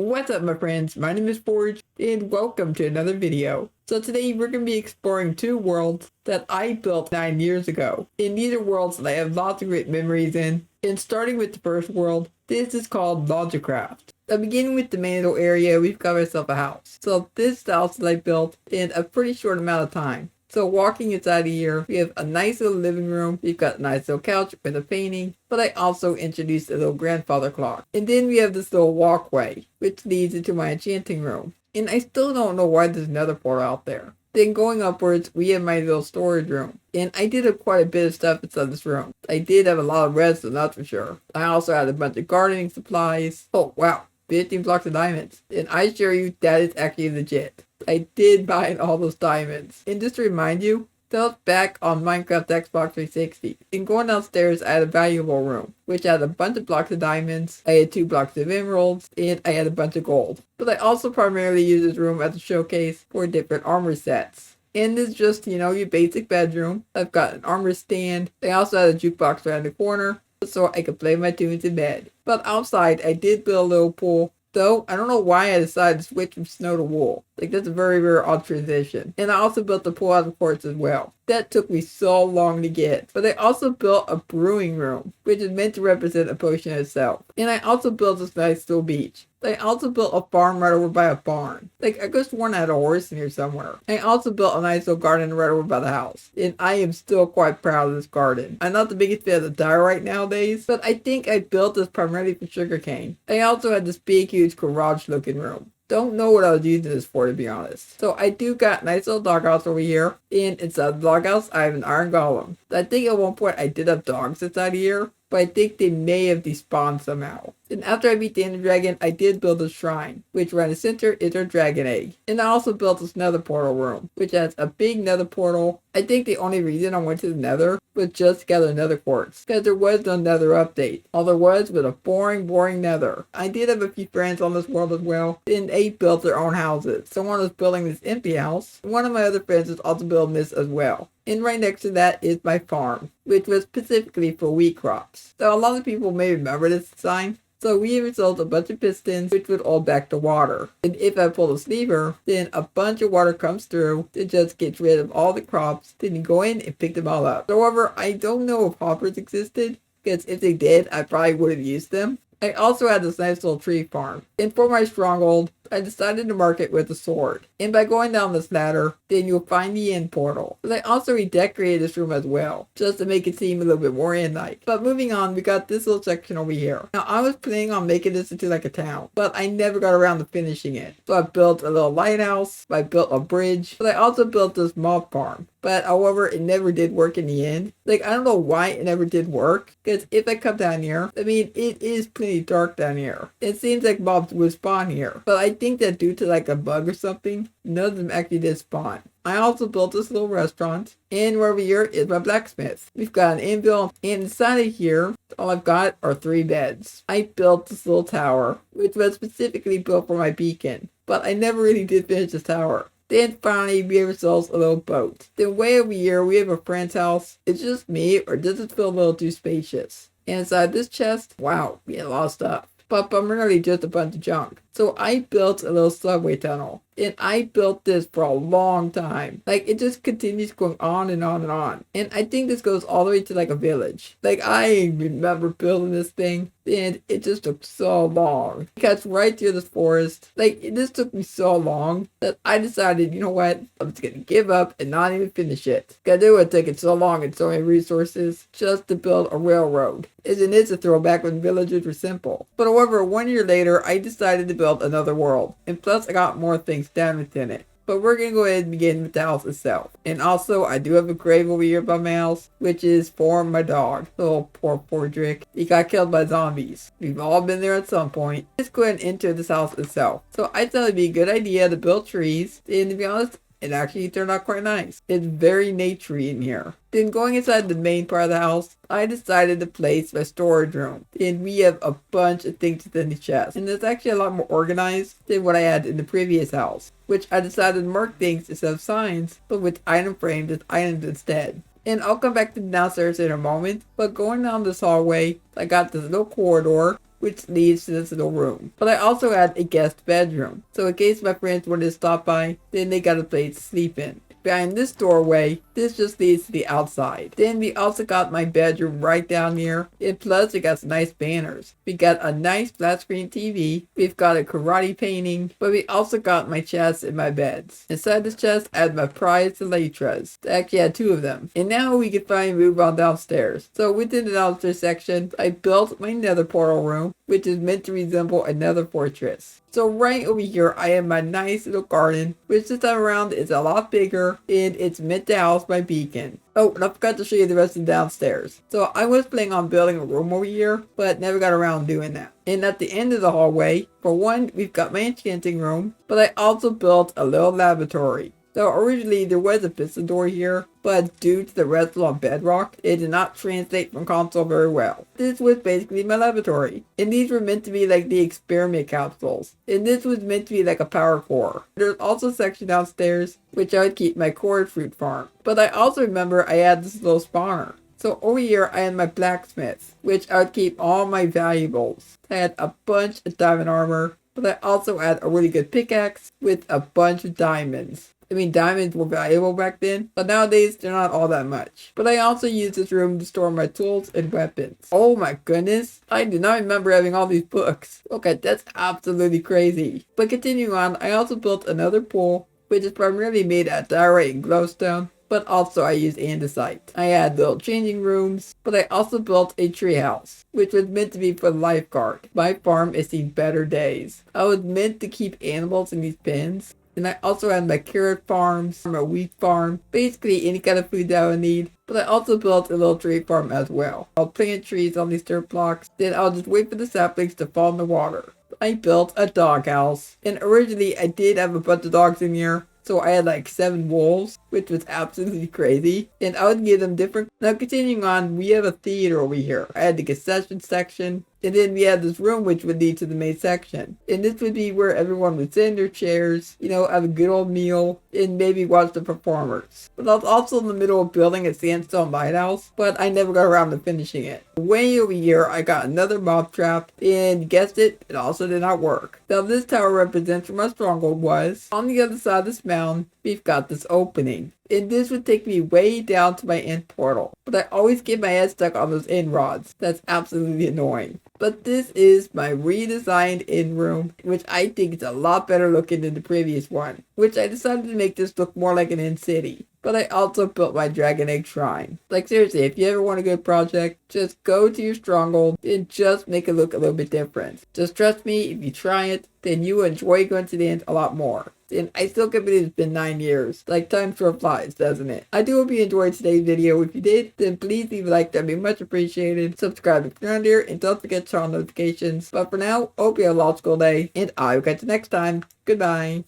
What's up my friends, my name is Forge and welcome to another video. So today we're going to be exploring two worlds that I built 9 years ago. In these are worlds that I have lots of great memories in. And starting with the first world, this is called Lodgecraft. Now beginning with the main little area, we've got ourselves a house. So this is the house that I built in a pretty short amount of time. So walking inside of here, we have a nice little living room. We've got a nice little couch with a painting, but I also introduced a little grandfather clock. And then we have this little walkway, which leads into my enchanting room. And I still don't know why there's another portal out there. Then going upwards, we have my little storage room. And I did have quite a bit of stuff inside this room. I did have a lot of redstone, that's for sure. I also had a bunch of gardening supplies. Oh wow, 15 blocks of diamonds. And I assure you, that is actually legit. I did buy all those diamonds. And just to remind you, that was back on Minecraft Xbox 360. And going downstairs, I had a valuable room, which had a bunch of blocks of diamonds, I had 2 blocks of emeralds, and I had a bunch of gold. But I also primarily use this room as a showcase for different armor sets. And this is just, your basic bedroom. I've got an armor stand. I also had a jukebox around the corner, so I could play my tunes in bed. But outside, I did build a little pool. Though, I don't know why I decided to switch from snow to wool. That's a very, very odd transition. And I also built the pool out of quartz as well. That took me so long to get. But I also built a brewing room, which is meant to represent a potion itself. And I also built this nice little beach. I also built a farm right over by a barn. I could have sworn I had a horse in here somewhere. I also built a nice little garden right over by the house. And I am still quite proud of this garden. I'm not the biggest fan of the diorite nowadays, but I think I built this primarily for sugarcane. I also had this big, huge garage looking room. Don't know what I was using this for, to be honest. So I do got nice little doghouse over here. And inside the doghouse, I have an iron golem. I think at one point I did have dogs inside here, but I think they may have despawned somehow. And after I beat the Ender Dragon, I did build a shrine, which right in the center is our dragon egg. And I also built this nether portal room, which has a big nether portal. I think the only reason I went to the nether was just to gather nether quartz, because there was no nether update. All there was a boring nether. I did have a few friends on this world as well, and they built their own houses. Someone was building this empty house, and one of my other friends was also building this as well. And right next to that is my farm, which was specifically for wheat crops. So a lot of people may remember this design. So we installed a bunch of pistons, which would all back to water. And if I pull this lever, then a bunch of water comes through to just get rid of all the crops. Then you go in and pick them all up. However, I don't know if hoppers existed, because if they did, I probably would have used them. I also had this nice little tree farm. And for my stronghold, I decided to mark it with a sword. And by going down this ladder, then you'll find the end portal. But I also redecorated this room as well, just to make it seem a little bit more end-like. But moving on, we got this little section over here. Now I was planning on making this into like a town, but I never got around to finishing it. So I built a little lighthouse, I built a bridge, but I also built this mob farm. But however, it never did work in the end. I don't know why it never did work. Because if I come down here, it is pretty dark down here. It seems like mobs would spawn here. But I think that due to a bug or something, none of them actually did spawn. I also built this little restaurant. And over here is my blacksmith. We've got an anvil. And inside of here, all I've got are 3 beds. I built this little tower, which was specifically built for my beacon. But I never really did finish this tower. Then finally, we have ourselves a little boat. Then way over here, we have a friend's house. It's just me, or does it feel a little too spacious? And inside this chest, wow, we had a lot of stuff. But primarily just a bunch of junk. So I built a little subway tunnel. And I built this for a long time. It just continues going on and on and on. And I think this goes all the way to a village. I remember building this thing. And it just took so long. It cuts right through this forest. This took me so long that I decided, you know what? I'm just going to give up and not even finish it. Because it would take it so long and so many resources just to build a railroad. Isn't it a throwback when villages were simple? But however, 1 year later, I decided to build another world. And plus, I got more things down within it. But we're going to go ahead and begin with the house itself. And also, I do have a grave over here by my house, which is for my dog. Oh, poor Fordrick. He got killed by zombies. We've all been there at some point. Let's go ahead and enter this house itself. So I thought it'd be a good idea to build trees. And to be honest, it actually turned out quite nice. It's very naturey in here. Then going inside the main part of the house, I decided to place my storage room. And we have a bunch of things within the chest. And it's actually a lot more organized than what I had in the previous house, which I decided to mark things instead of signs, but with item frames as items instead. And I'll come back to the downstairs in a moment, but going down this hallway, I got this little corridor which leads to this little room. But I also had a guest bedroom, so in case my friends wanted to stop by, then they got a place to sleep in. Behind this doorway, this just leads to the outside. Then we also got my bedroom right down here, and plus we got some nice banners. We got a nice flat screen TV, we've got a karate painting, but we also got my chests and my beds. Inside this chest I had my prized elytras. I actually had 2 of them. And now we can finally move on downstairs. So within the downstairs section, I built my nether portal room, which is meant to resemble another fortress. So right over here, I have my nice little garden, which this time around is a lot bigger, and it's meant to house my beacon. Oh, and I forgot to show you the rest of the downstairs. So I was planning on building a room over here, but never got around doing that. And at the end of the hallway, for one, we've got my enchanting room, but I also built a little laboratory. So originally there was a piston door here, but due to the redstone on bedrock, it did not translate from console very well. This was basically my laboratory, and these were meant to be like the experiment capsules, and this was meant to be like a power core. There's also a section downstairs, which I would keep my cord fruit farm. But I also remember I had this little spawner. So over here I had my blacksmith, which I would keep all my valuables. I had a bunch of diamond armor, but I also had a really good pickaxe with a bunch of diamonds. I mean, diamonds were valuable back then, but nowadays they're not all that much. But I also use this room to store my tools and weapons. Oh my goodness, I do not remember having all these books. Okay, that's absolutely crazy. But continuing on, I also built another pool, which is primarily made out of diorite and glowstone, but also I used andesite. I had little changing rooms, but I also built a treehouse, which was meant to be for the lifeguard. My farm has seen better days. I was meant to keep animals in these pens, and I also had my carrot farms, my wheat farm, basically any kind of food that I would need. But I also built a little tree farm as well. I'll plant trees on these dirt blocks, then I'll just wait for the saplings to fall in the water. I built a doghouse, and originally I did have a bunch of dogs in here. So I had like 7 wolves, which was absolutely crazy. And I would give them different... Now continuing on, we have a theater over here. I had the concession section. And then we had this room which would lead to the main section. And this would be where everyone would sit in their chairs, you know, have a good old meal, and maybe watch the performers. But I was also in the middle of building a sandstone lighthouse, but I never got around to finishing it. Way over here, I got another mob trap, and guessed it, it also did not work. Now this tower represents where my stronghold was. On the other side of this mountain, we've got this opening. And this would take me way down to my end portal. But I always get my head stuck on those end rods. That's absolutely annoying. But this is my redesigned end room, which I think is a lot better looking than the previous one. Which I decided to make this look more like an end city. But I also built my dragon egg shrine. Like seriously, if you ever want a good project, just go to your stronghold and just make it look a little bit different. Just trust me, if you try it, then you will enjoy going to the end a lot more. And I still can't believe it's been 9 years. Like, time sure flies, doesn't it? I do hope you enjoyed today's video. If you did, then please leave a like. That'd be much appreciated. Subscribe if you're around here, and don't forget to turn on notifications. But for now, hope you have a logical day, and I will catch you next time. Goodbye.